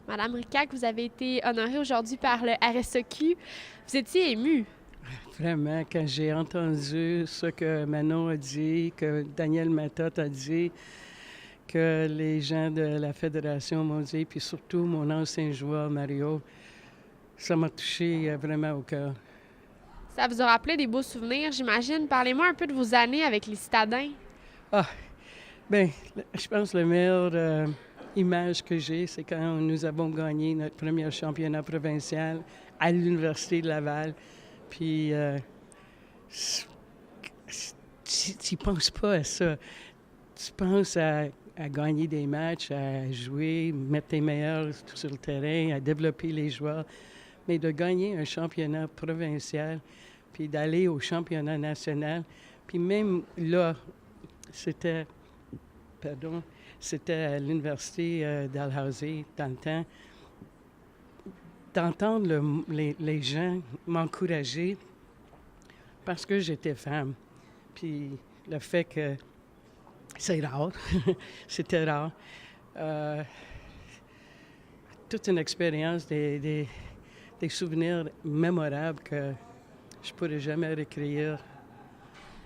Madame Ricac, vous avez été honorée aujourd'hui par le RSEQ. Vous étiez émue. Vraiment, quand j'ai entendu ce que Manon a dit, que Daniel Matot a dit, que les gens de la Fédération m'ont dit, puis surtout mon ancien joueur Mario, ça m'a touché vraiment au cœur. Ça vous a rappelé des beaux souvenirs, j'imagine. Parlez-moi un peu de vos années avec les Citadins. Ah, bien, je pense que la meilleure image que j'ai, c'est quand nous avons gagné notre premier championnat provincial à l'Université de Laval. Puis, tu ne penses pas à ça. Tu penses à gagner des matchs, à jouer, mettre tes meilleurs sur le terrain, à développer les joueurs. Mais de gagner un championnat provincial, puis d'aller au championnat national, puis même là, c'était à l'université d'Alhousie dans le temps, d'entendre les gens m'encourager parce que j'étais femme. Puis le fait que c'est rare, c'était rare. Toute une expérience, des souvenirs mémorables que je ne pourrais jamais réécrire.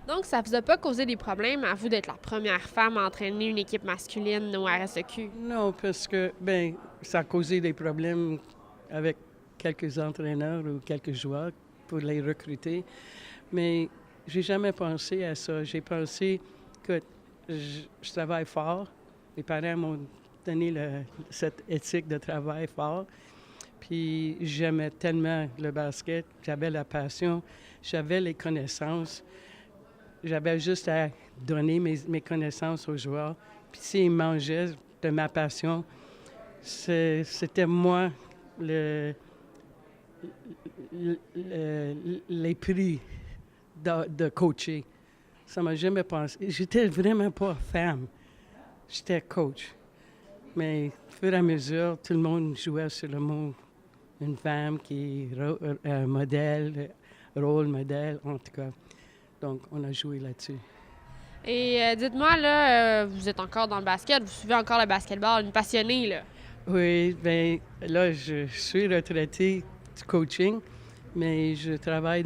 Donc, ça vous a pas causé des problèmes à vous d'être la première femme à entraîner une équipe masculine au RSEQ? Non, parce que, ça a causé des problèmes avec quelques entraîneurs ou quelques joueurs pour les recruter. Mais j'ai jamais pensé à ça. J'ai pensé que je travaille fort. Les parents m'ont donné cette éthique de travail fort. Puis j'aimais tellement le basket, j'avais la passion, j'avais les connaissances. J'avais juste à donner mes connaissances aux joueurs. Puis s'ils mangeaient de ma passion, c'était moi les prix de coacher. Ça m'a jamais pensé. J'étais vraiment pas femme. J'étais coach. Mais au fur et à mesure, tout le monde jouait sur le mot une femme qui est modèle, rôle modèle, en tout cas. Donc, on a joué là-dessus. Et dites-moi, là, vous êtes encore dans le basket, vous suivez encore le basketball, une passionnée, là. Oui, bien, là, je suis retraité du coaching, mais je travaille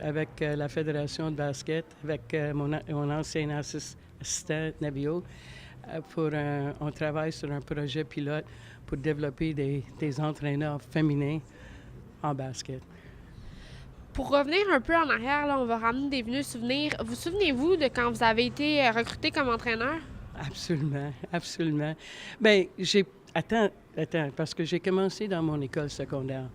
avec la Fédération de basket, avec mon ancien assistant, Nabio. On travaille sur un projet pilote pour développer des entraîneurs féminins en basket. Pour revenir un peu en arrière, là, on va ramener des venus souvenirs. Vous souvenez-vous de quand vous avez été recruté comme entraîneur? Absolument, absolument. Attends, parce que j'ai commencé dans mon école secondaire.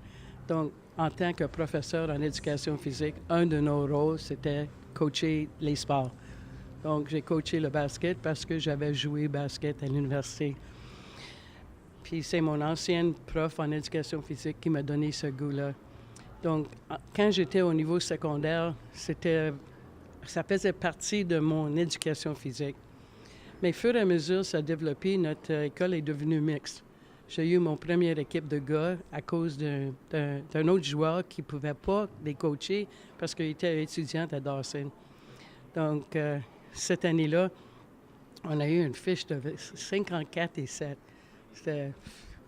Donc, en tant que professeur en éducation physique, un de nos rôles, c'était coacher les sports. Donc, j'ai coaché le basket parce que j'avais joué basket à l'université. Puis, c'est mon ancienne prof en éducation physique qui m'a donné ce goût-là. Donc, quand j'étais au niveau secondaire, ça faisait partie de mon éducation physique. Mais au fur et à mesure, ça a développé, notre école est devenue mixte. J'ai eu mon première équipe de gars à cause d'un autre joueur qui ne pouvait pas les coacher parce qu'il était étudiant à Dawson. Donc, cette année-là, on a eu une fiche de 54 et 7. C'était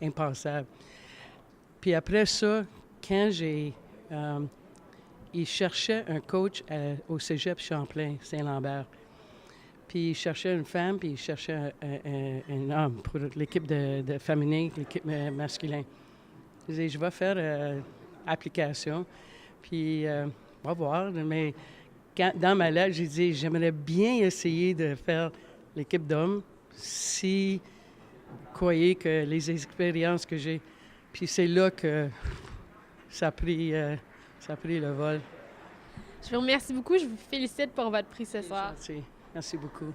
impensable. Puis après ça, quand il cherchait un coach au Cégep Champlain, Saint-Lambert. Puis il cherchait une femme, puis il cherchait un homme pour l'équipe de féminin, l'équipe masculine. Je disais, je vais faire application, puis on va voir. Mais dans ma lettre, j'ai dit, j'aimerais bien essayer de faire l'équipe d'hommes si vous croyez que les expériences que j'ai. Puis c'est là que ça a pris le vol. Je vous remercie beaucoup. Je vous félicite pour votre prix ce soir. Merci beaucoup.